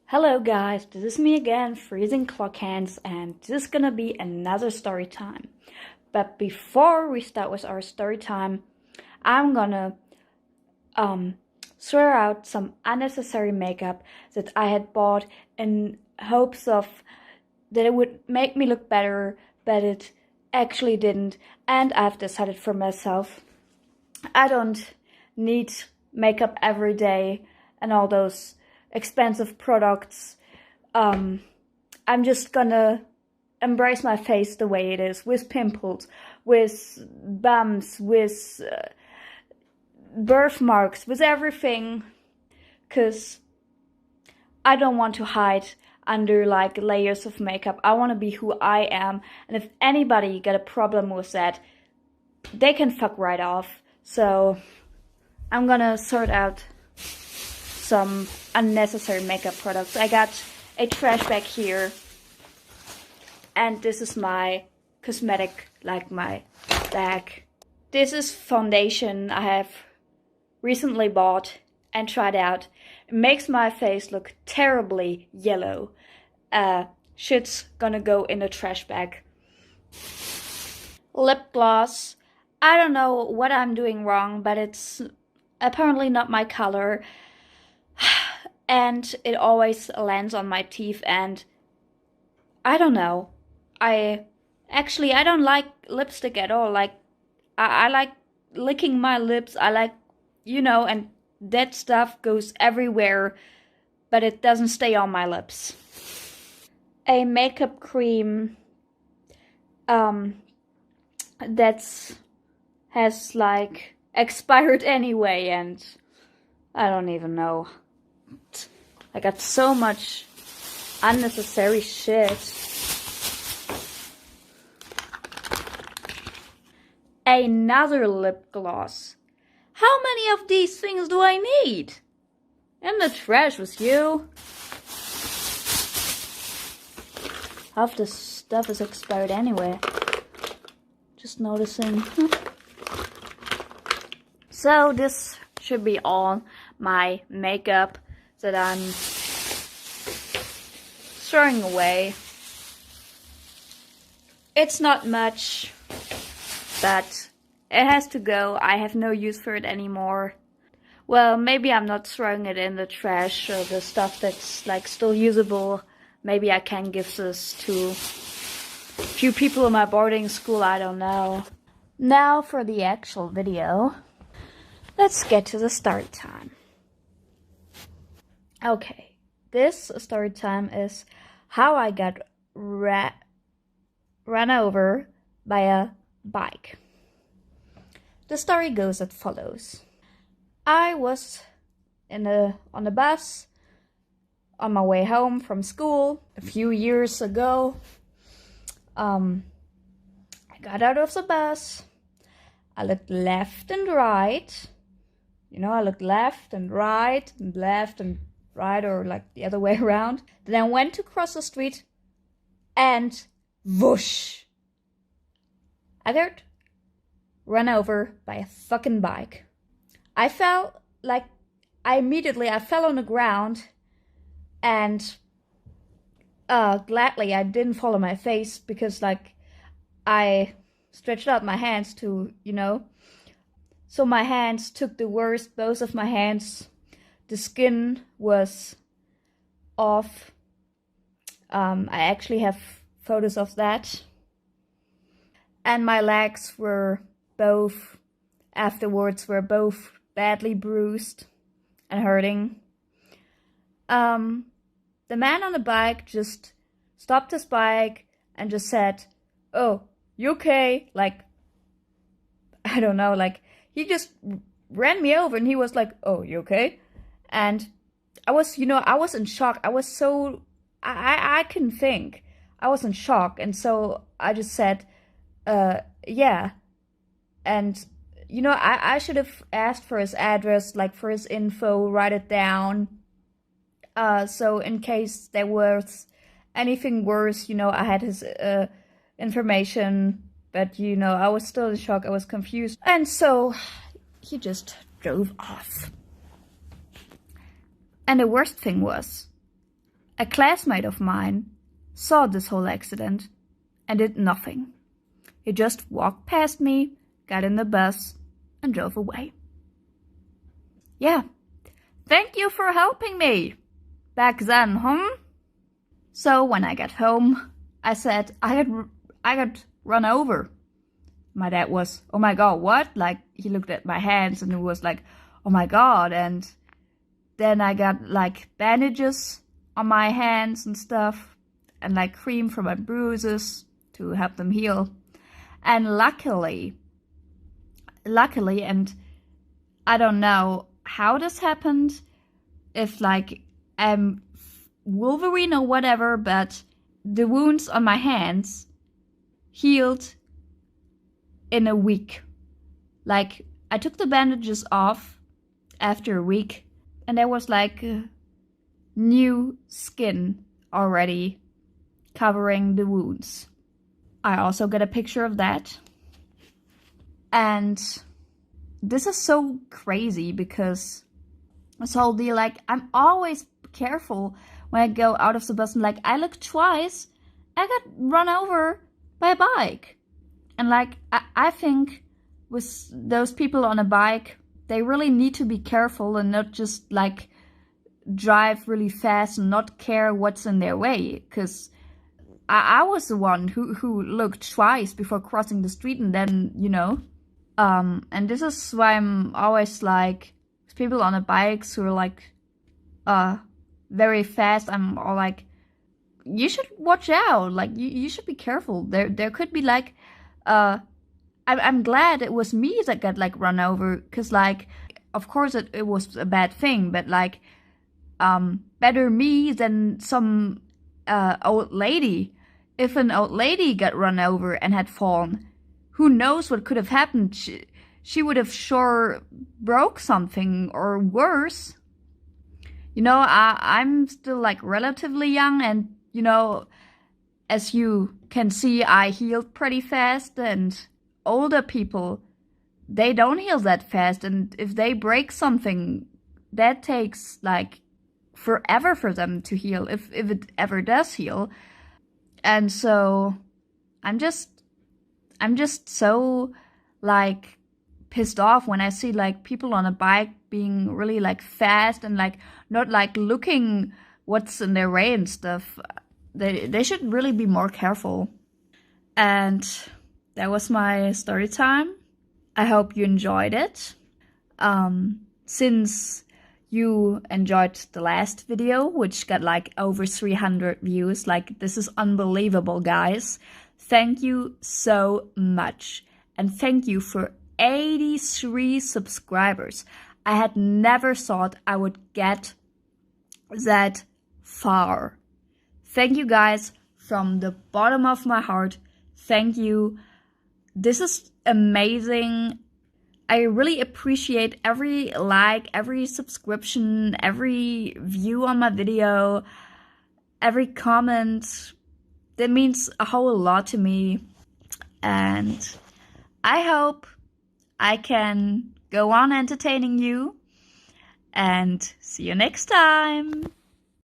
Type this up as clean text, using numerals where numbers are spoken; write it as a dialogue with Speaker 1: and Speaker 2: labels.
Speaker 1: Hello guys, this is me again, Freezing Clock Hands, and this is gonna be another story time. But before we start with our story time, I'm gonna swear out some unnecessary makeup that I had bought in hopes of that it would make me look better, but it actually didn't. And I've decided for myself, I don't need makeup every day and all those expensive products. I'm just gonna embrace my face the way it is, with pimples, with bumps, with birthmarks, with everything, because I don't want to hide under like layers of makeup. I want to be who I am, and if anybody got a problem with that, they can fuck right off. So I'm gonna sort out some unnecessary makeup products. I got a trash bag here, and this is my cosmetic, like my bag. This is foundation I have recently bought and tried out. It makes my face look terribly yellow. Shit's gonna go in the trash bag. Lip gloss. I don't know what I'm doing wrong, but it's apparently not my color. And it always lands on my teeth, and I don't know. I don't like lipstick at all. Like, I like licking my lips. I like, and that stuff goes everywhere, but it doesn't stay on my lips. A makeup cream has like expired anyway, and I don't even know. I got so much unnecessary shit. Another lip gloss. How many of these things do I need? In the trash with you. Half this stuff is expired anyway. Just noticing. So this should be all my makeup that I'm throwing away. It's not much, but it has to go. I have no use for it anymore. Well, maybe I'm not throwing it in the trash, or the stuff that's like still usable. Maybe I can give this to a few people in my boarding school, I don't know. Now for the actual video. Let's get to the story time. Okay, this story time is how I got run over by a bike. The story goes as follows. I was on the bus on my way home from school a few years ago. I got out of the bus. I looked left and right. I looked left and right and left and right, or like the other way around. Then I went to cross the street, and whoosh! I got run over by a fucking bike. I fell I fell on the ground, and gladly I didn't fall on my face, because I stretched out my hands to, so my hands took the worst, both of my hands. The skin was off. I actually have photos of that. And my legs were both badly bruised and hurting. The man on the bike just stopped his bike and just said, "Oh, you okay?" Like, I don't know, like, he just ran me over, and he was like, "Oh, you okay?" And I was in shock. I was so, I couldn't think. I was in shock. And so I just said, yeah. And, I should have asked for his address, like for his info, write it down. So in case there was anything worse, I had his information. But, I was still in shock. I was confused. And so he just drove off. And the worst thing was, A classmate of mine saw this whole accident and did nothing. He just walked past me, got in the bus, and drove away. Yeah, thank you for helping me back then, So when I got home, I said I got run over. My dad was, oh my god, what? Like, he looked at my hands and it was like, oh my god. And then I got like bandages on my hands and stuff, and like cream for my bruises to help them heal. And luckily, and I don't know how this happened, if like I'm Wolverine or whatever, but the wounds on my hands healed in a week. Like, I took the bandages off after a week, and there was like new skin already covering the wounds. I also got a picture of that. And this is so crazy because this whole deal, like, I'm always careful when I go out of the bus, and like, I look twice, I got run over by a bike. And like, I think with those people on a bike, they really need to be careful and not just like drive really fast and not care what's in their way. Because I was the one who looked twice before crossing the street, and then, you know. And this is why I'm always like, people on the bikes who are like very fast, I'm all like, you should watch out, like you should be careful. There could be like I'm glad it was me that got like run over, because like, of course it was a bad thing, but like better me than some old lady. If an old lady got run over and had fallen, who knows what could have happened. She would have sure broke something or worse. You know, I'm still like relatively young, and you know, as you can see, I healed pretty fast, and older people, they don't heal that fast, and if they break something, that takes like forever for them to heal, if it ever does heal. And so I'm just so like pissed off when I see like people on a bike being really like fast and like not like looking what's in their way and stuff. They should really be more careful. And that was my story time. I hope you enjoyed it. Since you enjoyed the last video, which got like over 300 views, like, this is unbelievable, guys. Thank you so much. And thank you for 83 subscribers. I had never thought I would get that far. Thank you guys from the bottom of my heart. Thank you. This is amazing. I really appreciate every like, every subscription, every view on my video, every comment. That means a whole lot to me. And I hope I can go on entertaining you. And see you next time.